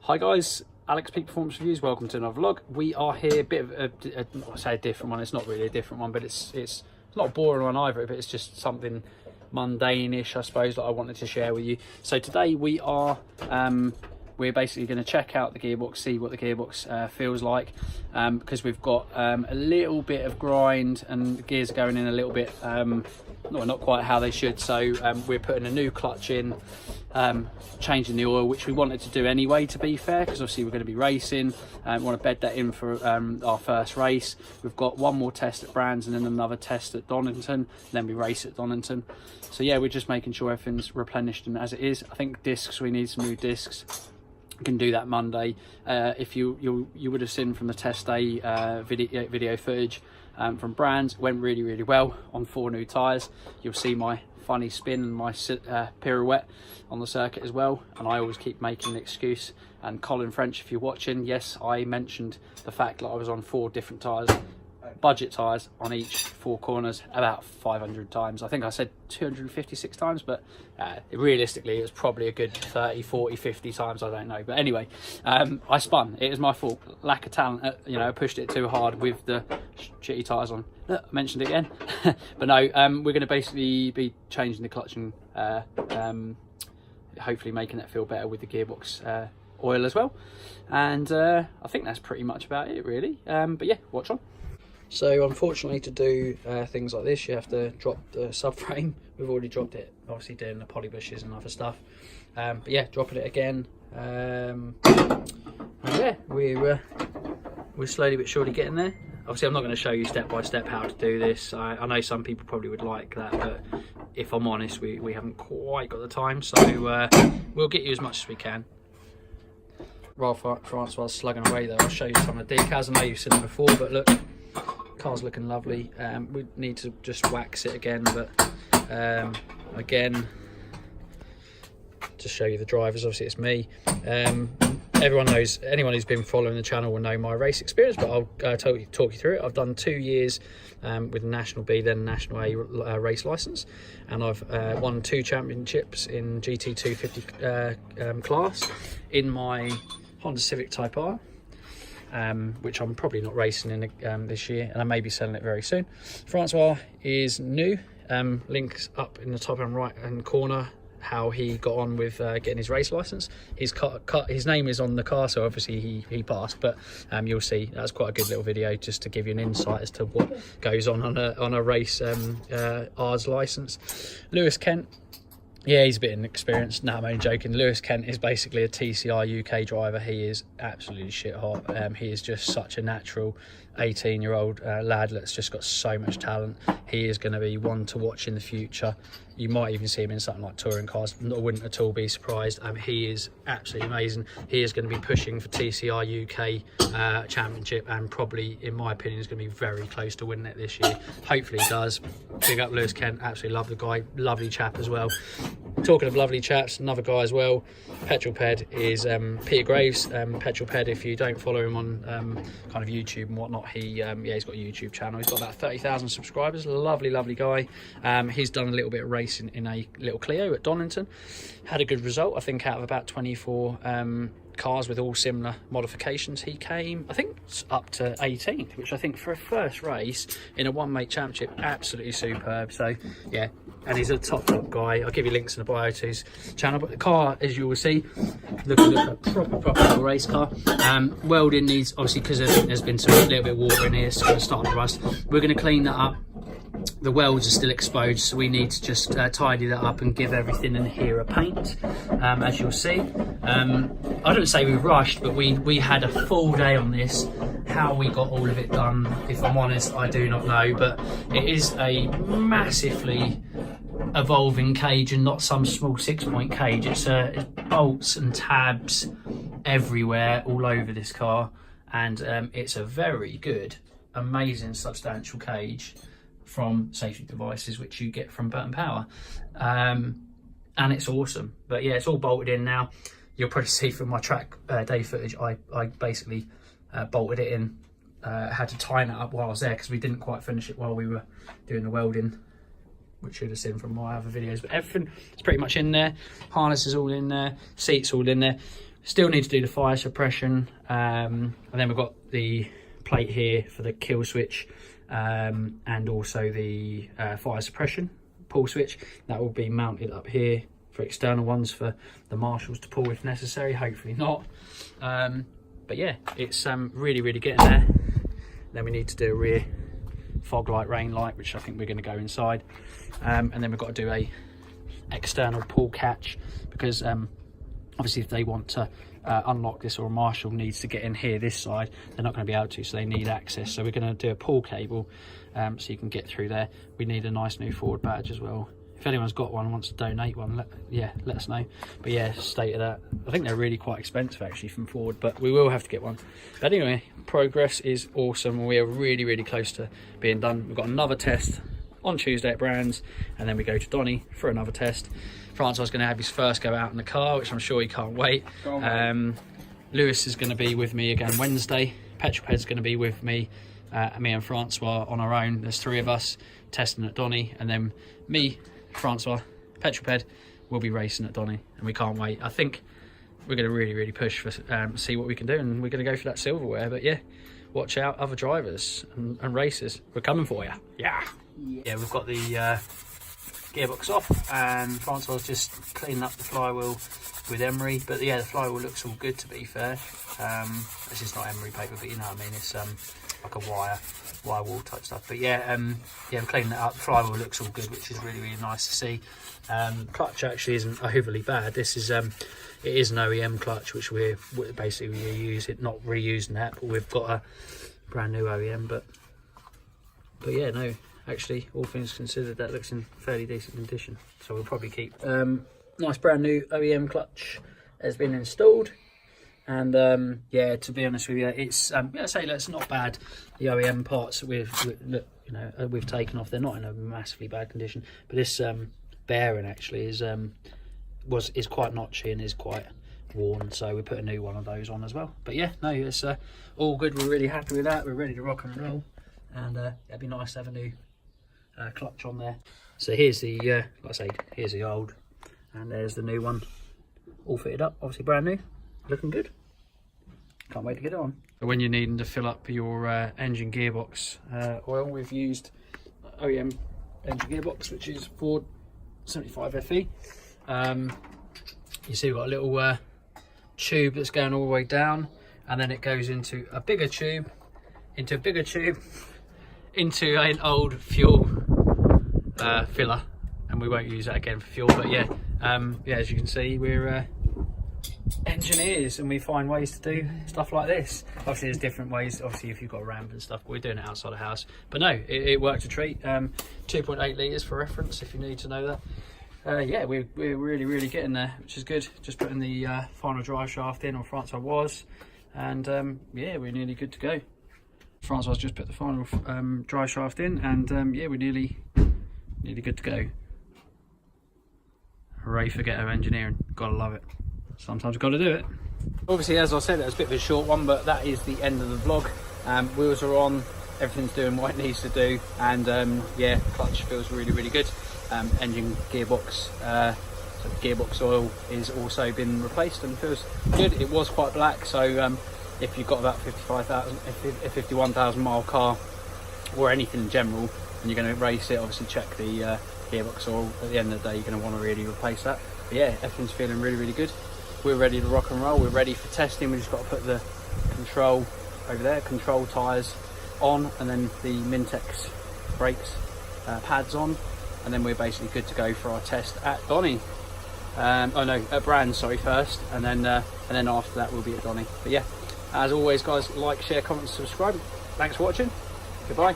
Hi guys, Alex Peak Performance Reviews. Welcome to another vlog. We are here, a bit of I say a different one. It's not really a different one, but it's not a boring one either. But it's just something mundane-ish, I suppose, that I wanted to share with you. So today we are we're basically going to check out the gearbox, see what the gearbox feels like, because we've got a little bit of grind and the gears are going in a little bit not quite how they should. So we're putting a new clutch in, changing the oil, which we wanted to do anyway, to be fair, because obviously we're going to be racing. We want to bed that in for our first race. We've got one more test at Brands and then another test at Donington, then we race at Donington. So yeah, we're just making sure everything's replenished and as it is. I think discs, we need some new discs. We can do that Monday. If you would have seen from the test day video footage from Brands, went really well on 4 new tyres. You'll see my funny spin and my pirouette on the circuit as well, and I always keep making an excuse. And Colin French, if you're watching, yes, I mentioned the fact that I was on 4 different tyres, budget tyres on each 4 corners, about 500 times. I think I said 256 times, but realistically it was probably a good 30, 40, 50 times, I don't know. But anyway, I spun. It was my fault, lack of talent. You know, pushed it too hard with the shitty tyres on. I mentioned it again. But no, we're going to basically be changing the clutch and hopefully making it feel better with the gearbox oil as well. And I think that's pretty much about it, really. But yeah, watch on. So unfortunately, to do things like this, you have to drop the subframe. We've already dropped it, obviously doing the poly bushes and other stuff. But yeah, dropping it again. And yeah, we're slowly but surely getting there. Obviously, I'm not going to show you step by step how to do this. I know some people probably would like that, but if I'm honest, we haven't quite got the time. So we'll get you as much as we can. While Francois slugging away though, I'll show you some of the decals. I know you've seen them before, but look. Car's looking lovely. We need to just wax it again, but again, to show you the drivers, obviously it's me. Everyone knows, anyone who's been following the channel will know my race experience, but I'll talk you through it. I've done 2 years with National B, then National A race license, and I've won 2 championships in GT 250 class in my Honda Civic Type R. Which I'm probably not racing in this year, and I may be selling it very soon. Francois is new. Links up in the top and right hand corner how he got on with getting his race license. His name is on the car, so obviously he passed, but you'll see that's quite a good little video just to give you an insight as to what goes on a race R's license. Lewis Kent, yeah, he's a bit inexperienced. No, I'm only joking. Lewis Kent is basically a TCR UK driver. He is absolutely shit hot. He is just such a natural 18-year-old lad that's just got so much talent. He is going to be one to watch in the future. You might even see him in something like touring cars. I wouldn't at all be surprised. He is absolutely amazing. He is going to be pushing for TCR UK championship, and probably, in my opinion, is going to be very close to winning it this year. Hopefully he does. Big up Lewis Kent. Absolutely love the guy. Lovely chap as well. Talking of lovely chaps, another guy as well, Petrol Ped, is Peter Graves. Petrol Ped, if you don't follow him on kind of YouTube and whatnot, he's got a YouTube channel. He's got about 30,000 subscribers. Lovely guy. He's done a little bit of racing in a little Clio at Donington. Had a good result, I think, out of about 24 cars with all similar modifications. He came, I think, up to 18th, which I think for a first race in a one-mate championship, absolutely superb. So yeah, and he's a top guy. I'll give you links in the bio to his channel. But the car, as you will see, looking like a proper little race car. Welding needs, obviously, because there's been a little bit of water in here, it's going to start to rust. We're going to clean that up. The welds are still exposed, so we need to just tidy that up and give everything in here a paint, as you'll see. I don't say we rushed, but we had a full day on this. How we got all of it done, if I'm honest, I do not know, but it is a massively evolving cage and not some small 6-point cage. It's bolts and tabs everywhere, all over this car, and it's a very good, amazing, substantial cage from Safety Devices, which you get from Burton Power, and it's awesome. But yeah, it's all bolted in now. You'll probably see from my track day footage, I basically bolted it in, had to tighten it up while I was there because we didn't quite finish it while we were doing the welding, which you'd have seen from my other videos. But everything is pretty much in there. Harness is all in there, seats all in there. Still need to do the fire suppression, and then we've got the plate here for the kill switch, and also the fire suppression pull switch. That will be mounted up here for external ones for the marshals to pull if necessary, hopefully not. But yeah, it's really getting there. Then we need to do a rear fog light, rain light, which I think we're going to go inside, and then we've got to do a external pull catch, because obviously if they want to unlock this, or a marshal needs to get in here this side, they're not going to be able to, so they need access. So we're going to do a pull cable, so you can get through there. We need a nice new forward badge as well. If anyone's got one and wants to donate one, let us know. But yeah, state of that. I think they're really quite expensive actually from Ford, but we will have to get one. But anyway, progress is awesome. We are really close to being done. We've got another test on Tuesday at Brands, and then we go to Donny for another test. Francois is going to have his first go out in the car, which I'm sure he can't wait. Lewis is going to be with me again Wednesday. Petrolhead's going to be with me, me and Francois on our own. There's 3 of us testing at Donny, and then me, Francois, Petrolhead will be racing at Donny, and we can't wait. I think we're going to really push for see what we can do, and we're going to go for that silverware. But yeah, watch out, other drivers and racers, we're coming for you. Yeah, we've got the gearbox off, and Francois just cleaning up the flywheel with emery. But yeah, the flywheel looks all good, to be fair. This is not emery paper, but you know what I mean, it's like a wire wall type stuff. But yeah, we're cleaning that up. The flywheel looks all good, which is really nice to see. Clutch actually isn't overly bad. This is it is an OEM clutch, which we're basically reuse it, not reusing that, but we've got a brand new OEM. But yeah, no, actually, all things considered, that looks in fairly decent condition, so we'll probably keep. Nice brand new OEM clutch has been installed. And yeah, to be honest with you, it's I'd say that's not bad. The OEM parts that we've taken off, they're not in a massively bad condition. But this bearing actually is quite notchy and is quite worn, so we put a new one of those on as well. But yeah, no, it's all good. We're really happy with that. We're ready to rock and roll, and it'd be nice to have a new clutch on there. So here's the like I say, here's the old, and there's the new one, all fitted up, obviously brand new. Looking good. Can't wait to get it on. When you're needing to fill up your engine gearbox oil, we've used OEM engine gearbox, which is Ford 75 FE. You see we've got a little tube that's going all the way down, and then it goes into a bigger tube, into an old fuel filler, and we won't use that again for fuel. But yeah, as you can see, we're engineers, and we find ways to do stuff like this. Obviously there's different ways, obviously if you've got a ramp and stuff, but we're doing it outside the house. But no, it worked a treat. 2.8 litres for reference, if you need to know that. Yeah, we're really getting there, which is good. Just putting the final drive shaft in, or Francois was, and yeah, we're nearly good to go. Francois just put the final drive shaft in, and yeah, we're nearly good to go. Hooray for ghetto engineering, gotta love it. Sometimes you've got to do it. Obviously, as I said, it was a bit of a short one, but that is the end of the vlog. Wheels are on, everything's doing what it needs to do, and yeah, clutch feels really good. Engine gearbox, so the gearbox oil is also been replaced and feels good. It was quite black, so if you've got about 51,000 mile car, or anything in general, and you're going to race it, obviously check the gearbox oil. At the end of the day, you're going to want to really replace that. But yeah, everything's feeling really good. We're ready to rock and roll. We're ready for testing. We just got to put the control over there, control tyres on, and then the Mintex brakes pads on, and then we're basically good to go for our test at Donny. Oh no, at Brands, sorry, first, and then after that we'll be at Donny. But yeah, as always guys, like, share, comment, subscribe. Thanks for watching. Goodbye.